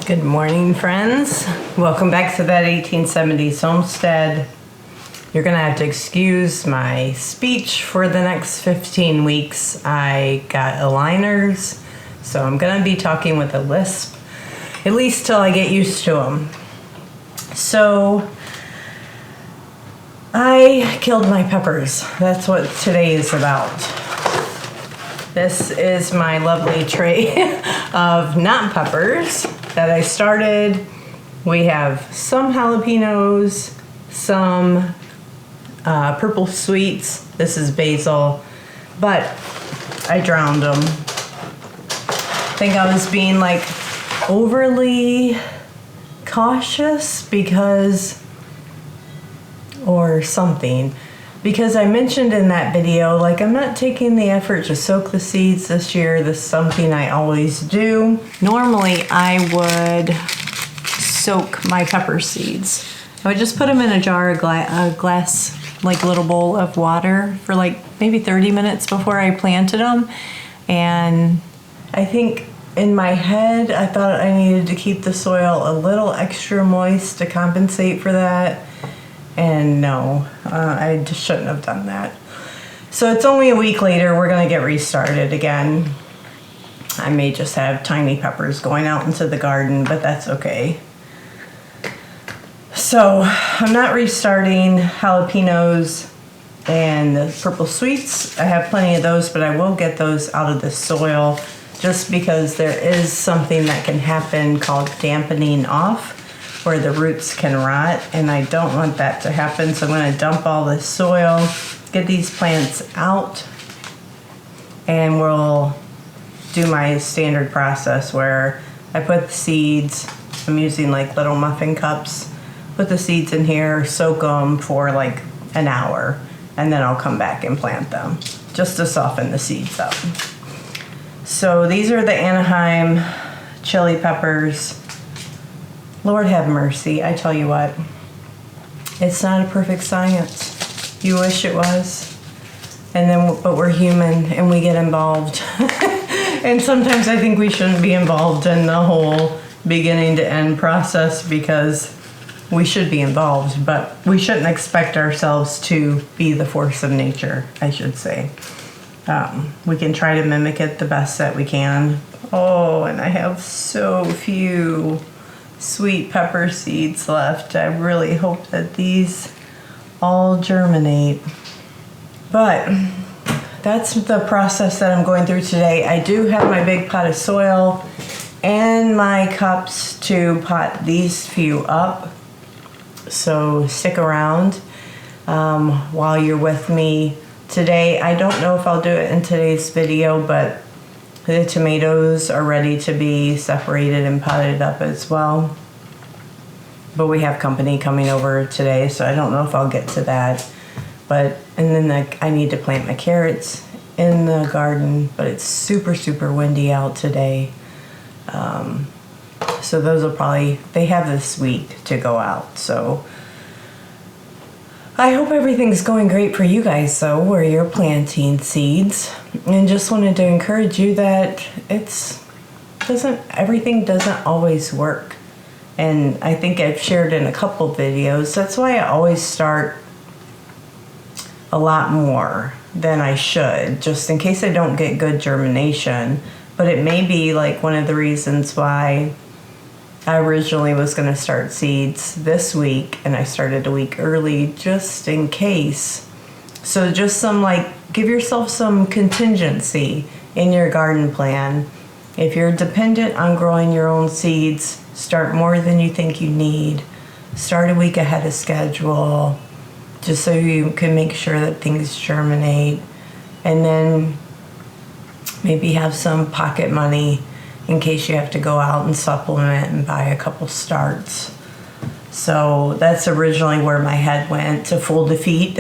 Good morning, friends. Welcome back to that 1870s homestead. You're gonna have to excuse my speech for the next 15 weeks. I got aligners, so I'm gonna be talking with a lisp, at least till I get used to them. So, I killed my peppers. That's what today is about. This is my lovely tray of not peppers that I started. We have some jalapenos, some purple sweets. This is basil, but I drowned them. I think I was being like overly cautious or something. Because I mentioned in that video, like, I'm not taking the effort to soak the seeds this year. This is something I always do. Normally, I would soak my pepper seeds. I would just put them in a jar, a glass, like little bowl of water for like maybe 30 minutes before I planted them. And I think in my head, I thought I needed to keep the soil a little extra moist to compensate for that. And no, I just shouldn't have done that. So it's only a week later, we're gonna get restarted again. I may just have tiny peppers going out into the garden, but that's okay. So I'm not restarting jalapenos and the purple sweets. I have plenty of those, but I will get those out of the soil just because there is something that can happen called dampening off, where the roots can rot, and I don't want that to happen. So I'm gonna dump all this soil, get these plants out, and we'll do my standard process where I put the seeds, I'm using like little muffin cups, put the seeds in here, soak them for like an hour, and then I'll come back and plant them, just to soften the seeds up. So these are the Anaheim chili peppers. Lord have mercy, I tell you what, it's not a perfect science. You wish it was, but we're human and we get involved. And sometimes I think we shouldn't be involved in the whole beginning to end process, because we should be involved, but we shouldn't expect ourselves to be the force of nature, I should say. We can try to mimic it the best that we can. Oh, and I have so few sweet pepper seeds left. I really hope that these all germinate. But that's the process that I'm going through today. I do have my big pot of soil and my cups to pot these few up. So stick around while you're with me today. I don't know if I'll do it in today's video, but the tomatoes are ready to be separated and potted up as well. But we have company coming over today, so I don't know if I'll get to that. And then I need to plant my carrots in the garden, but it's super, super windy out today. So those will they have this week to go out. So I hope everything's going great for you guys, though, where you're planting seeds. And just wanted to encourage you that everything doesn't always work. And I think I've shared in a couple videos, that's why I always start a lot more than I should, just in case I don't get good germination. But it may be like one of the reasons why I originally was going to start seeds this week, and I started a week early just in case. So just give yourself some contingency in your garden plan. If you're dependent on growing your own seeds, start more than you think you need. Start a week ahead of schedule, just so you can make sure that things germinate. And then maybe have some pocket money in case you have to go out and supplement and buy a couple starts. So that's originally where my head went, to full defeat,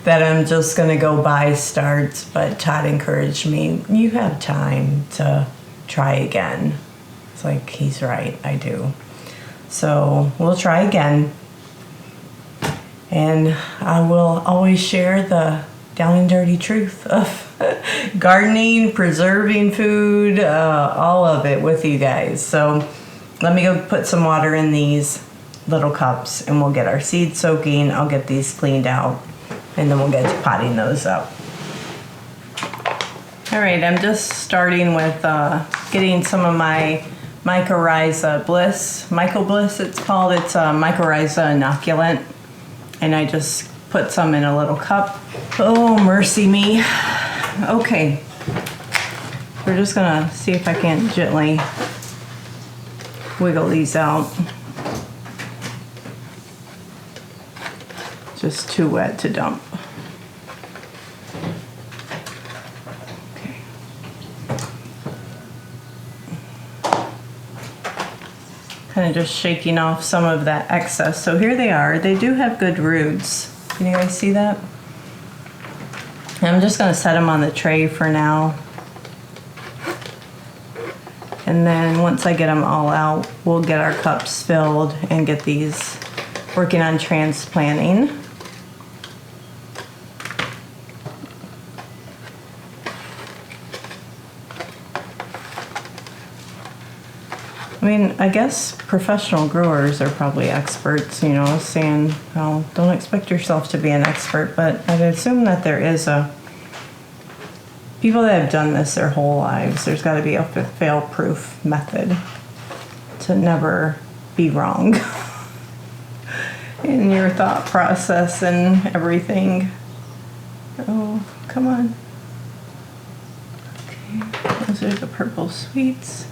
that I'm just gonna go buy starts. But Todd encouraged me, you have time to try again. It's like, he's right, I do. So we'll try again. And I will always share the down and dirty truth of gardening, preserving food, all of it with you guys. So let me go put some water in these little cups and we'll get our seeds soaking. I'll get these cleaned out and then we'll get to potting those up. All right, I'm just starting with getting some of my mycorrhiza bliss, Myco Bliss it's called. It's a mycorrhiza inoculant. And I just put some in a little cup. Oh, mercy me. Okay. We're just gonna see if I can gently wiggle these out. Just too wet to dump. Okay. Kind of just shaking off some of that excess. So here they are. They do have good roots. Can you guys see that? And I'm just gonna set them on the tray for now. And then once I get them all out, we'll get our cups filled and get these working on transplanting. I mean, I guess professional growers are probably experts, you know, saying, well, don't expect yourself to be an expert, but I'd assume that there is people that have done this their whole lives. There's got to be a fail-proof method to never be wrong in your thought process and everything. Oh, come on. Okay, those are the purple sweets.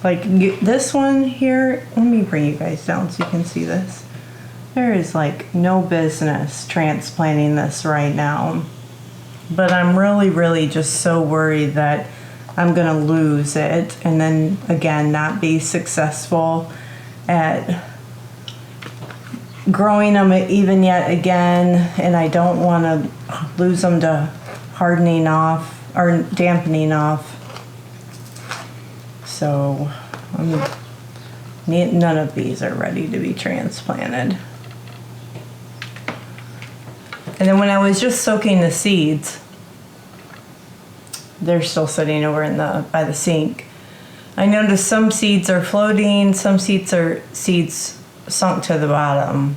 Like this one here, let me bring you guys down so you can see this. There is like no business transplanting this right now. But I'm really just so worried that I'm gonna lose it and then again not be successful at growing them even yet again, and I don't want to lose them to hardening off or dampening off. So none of these are ready to be transplanted. And then when I was just soaking the seeds, they're still sitting over by the sink. I noticed some seeds are floating, some seeds are sunk to the bottom.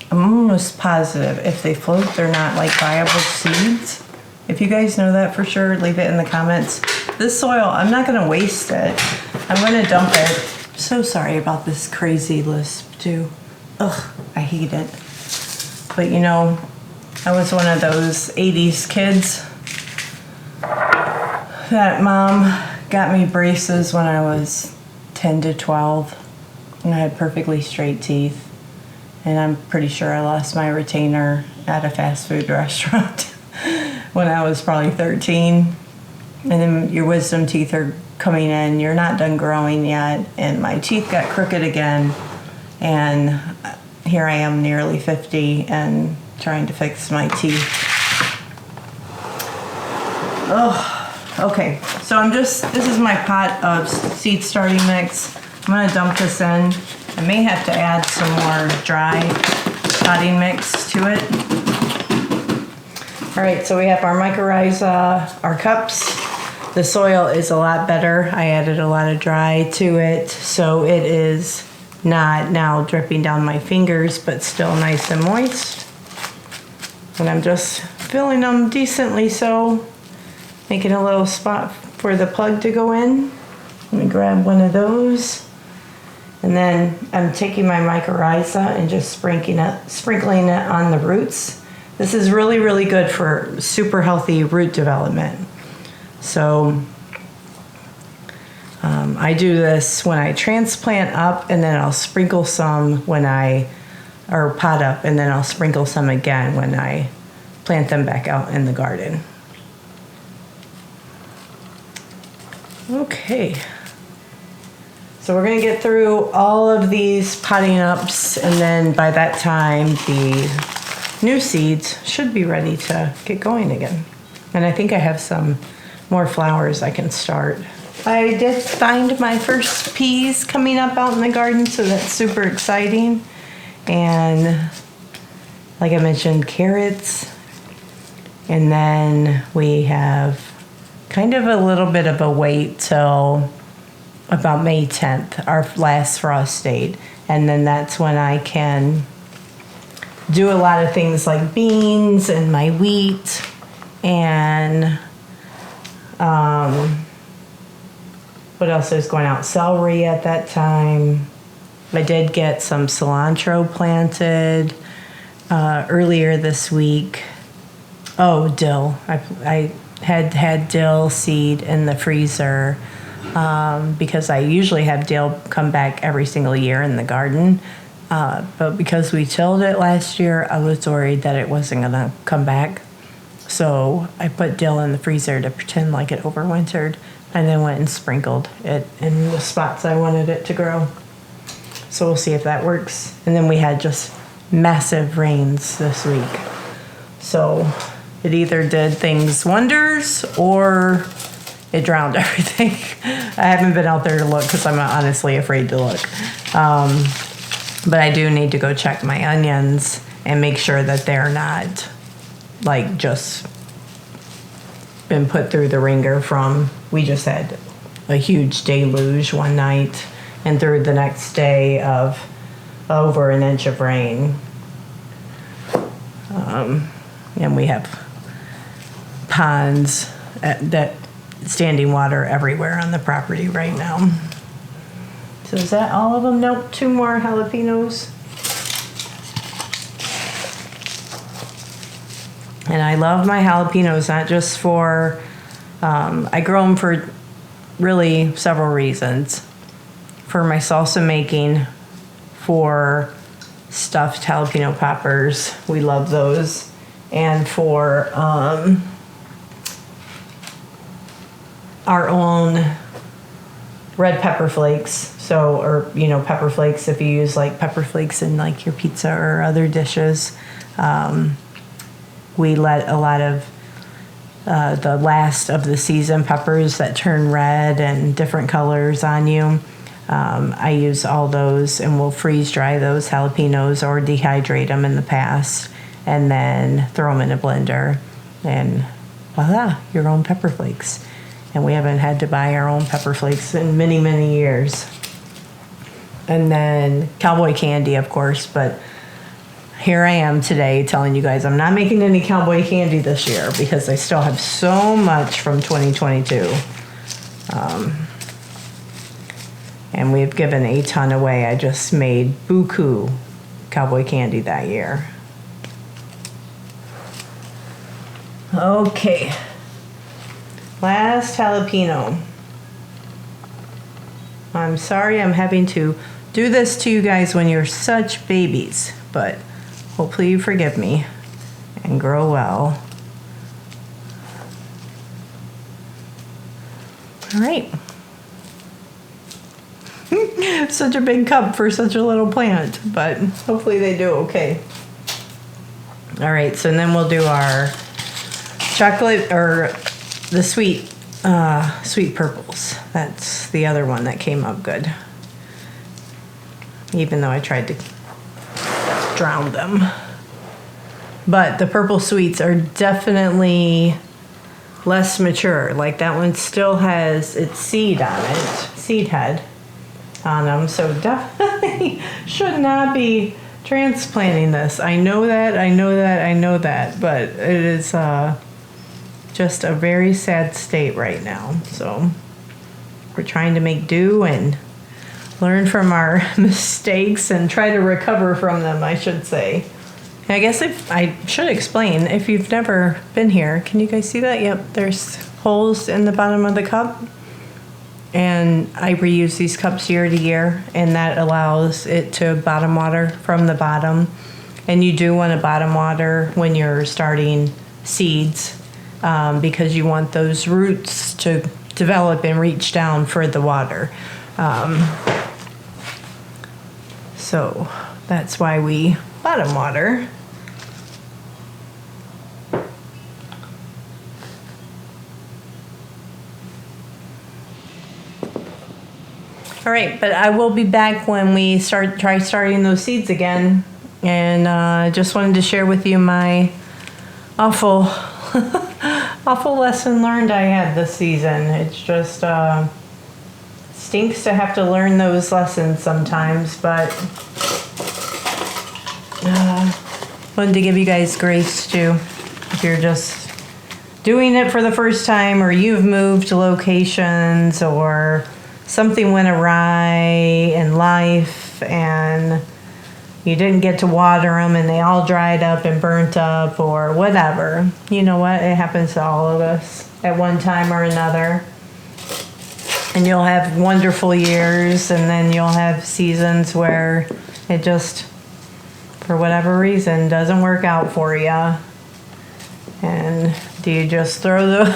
I'm almost positive if they float, they're not like viable seeds. If you guys know that for sure, leave it in the comments. This soil, I'm not gonna waste it. I'm gonna dump it. So sorry about this crazy lisp too. Ugh, I hate it. But you know, I was one of those 80s kids that mom got me braces when I was 10 to 12 and I had perfectly straight teeth. And I'm pretty sure I lost my retainer at a fast food restaurant when I was probably 13. And then your wisdom teeth are coming in, you're not done growing yet. And my teeth got crooked again. And here I am nearly 50 and trying to fix my teeth. Oh, okay. So this is my pot of seed starting mix. I'm gonna dump this in. I may have to add some more dry potting mix to it. All right, so we have our mycorrhiza, our cups. The soil is a lot better. I added a lot of dry to it, so it is not now dripping down my fingers, but still nice and moist. And I'm just filling them decently so, making a little spot for the plug to go in. Let me grab one of those. And then I'm taking my mycorrhiza and just sprinkling it on the roots. This is really good for super healthy root development. So I do this when I transplant up, and then I'll sprinkle some or pot up, and then I'll sprinkle some again when I plant them back out in the garden. Okay. So we're gonna get through all of these potting ups, and then by that time the new seeds should be ready to get going again. And I think I have some more flowers I can start. I did find my first peas coming up out in the garden, so that's super exciting. And like I mentioned, carrots. And then we have kind of a little bit of a wait till about May 10th, our last frost date. And then that's when I can do a lot of things like beans and my wheat and what else is going out? Celery at that time. I did get some cilantro planted earlier this week. Oh, dill. I had dill seed in the freezer because I usually have dill come back every single year in the garden. But because we tilled it last year, I was worried that it wasn't going to come back. So I put dill in the freezer to pretend like it overwintered, and then went and sprinkled it in the spots I wanted it to grow. So we'll see if that works. And then we had just massive rains this week. So it either did things wonders or it drowned everything. I haven't been out there to look because I'm honestly afraid to look. But I do need to go check my onions and make sure that they're not like just been put through the ringer from, we just had a huge deluge one night and through the next day of over an inch of rain. And we have ponds that standing water everywhere on the property right now. So is that all of them? Nope, 2 more jalapenos. And I love my jalapenos, not just for, I grow them for really several reasons. For my salsa making, for stuffed jalapeno poppers, we love those, and for our own red pepper flakes. So, or, pepper flakes, if you use like pepper flakes in like your pizza or other dishes. We let a lot of the last of the season peppers that turn red and different colors on you. I use all those, and we'll freeze dry those jalapenos or dehydrate them in the past and then throw them in a blender, and voila, your own pepper flakes. And we haven't had to buy our own pepper flakes in many, many years. And then cowboy candy, of course, but here I am today telling you guys I'm not making any cowboy candy this year because I still have so much from 2022. And we've given a ton away. I just made buku cowboy candy that year. Okay. Last jalapeno. I'm sorry I'm having to do this to you guys when you're such babies, but hopefully you forgive me and grow well. All right. Such a big cup for such a little plant, but hopefully they do okay. All right, so then we'll do our chocolate or the sweet purples. That's the other one that came up good, even though I tried to drown them. But the purple sweets are definitely less mature. Like that one still has its seed on it, seed head on them. So definitely should not be transplanting this. I know that, but it is just a very sad state right now. So we're trying to make do and learn from our mistakes and try to recover from them, I should say. And I guess I should explain, if you've never been here, can you guys see that? Yep, there's holes in the bottom of the cup. And I reuse these cups year to year, and that allows it to bottom water from the bottom. And you do want to bottom water when you're starting seeds because you want those roots to develop and reach down for the water. So that's why we bottom water. All right, but I will be back when we try starting those seeds again. And just wanted to share with you my awful lesson learned I had this season. It's just Stinks to have to learn those lessons sometimes, but wanted to give you guys grace too. If you're just doing it for the first time, or you've moved locations, or something went awry in life and you didn't get to water them and they all dried up and burnt up or whatever. You know what? It happens to all of us at one time or another. And you'll have wonderful years, and then you'll have seasons where it just, for whatever reason, doesn't work out for you. And do you just throw the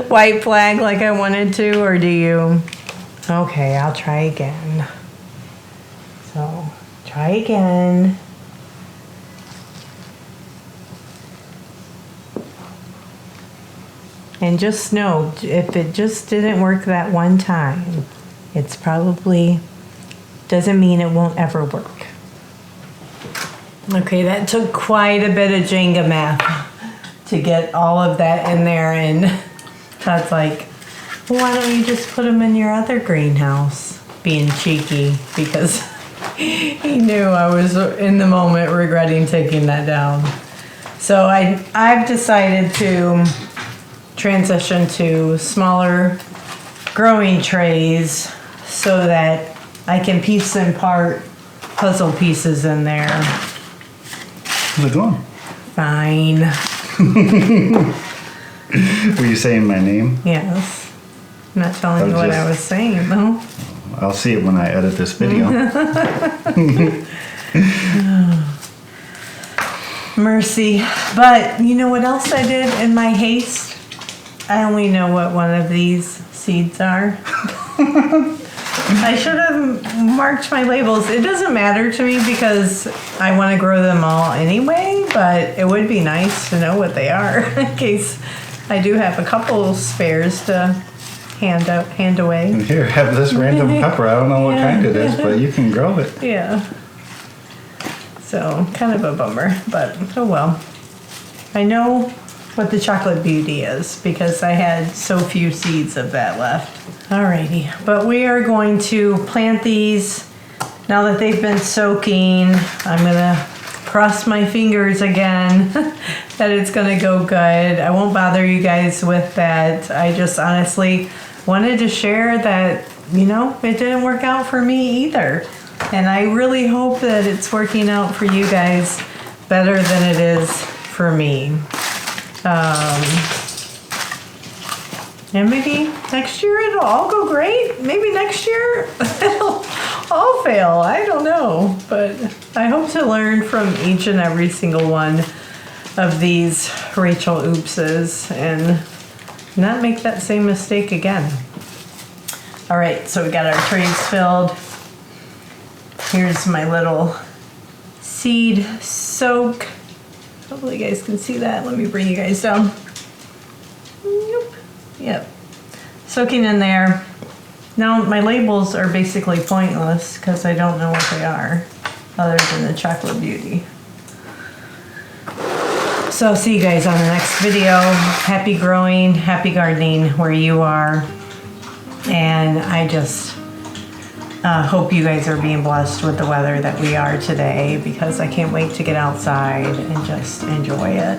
white flag like I wanted to, or do you, okay, I'll try again. So, try again. And just know, if it just didn't work that one time, it's probably, doesn't mean it won't ever work. Okay, that took quite a bit of Jenga math to get all of that in there, and Todd's like, well, why don't you just put them in your other greenhouse? Being cheeky, because he knew I was in the moment regretting taking that down. So I've decided to transition to smaller growing trays so that I can piece and part puzzle pieces in there. How's it going? Fine. Were you saying my name? Yes. I'm not telling you what I was saying, though. I'll see it when I edit this video. Mercy. But you know what else I did in my haste? I only know what one of these seeds are. I should have marked my labels. It doesn't matter to me because I want to grow them all anyway, but it would be nice to know what they are in case I do have a couple spares to hand away. And here, have this random pepper. I don't know what kind it is, but you can grow it. Yeah. So, kind of a bummer, but oh well. I know what the chocolate beauty is because I had so few seeds of that left. Alrighty, but we are going to plant these now that they've been soaking. I'm gonna cross my fingers again that it's gonna go good. I won't bother you guys with that. I just honestly wanted to share that, you know, it didn't work out for me either. And I really hope that it's working out for you guys better than it is for me. And maybe next year it'll all go great. Maybe next year it'll all fail. I don't know. But I hope to learn from each and every single one of these Rachel oopses and not make that same mistake again. All right, so we got our trays filled. Here's my little seed soak. Hopefully you guys can see that. Let me bring you guys down. Nope. Yep. Soaking in there. Now my labels are basically pointless because I don't know what they are other than the chocolate beauty. So I'll see you guys on the next video. Happy growing, happy gardening where you are. And I just hope you guys are being blessed with the weather that we are today because I can't wait to get outside and just enjoy it.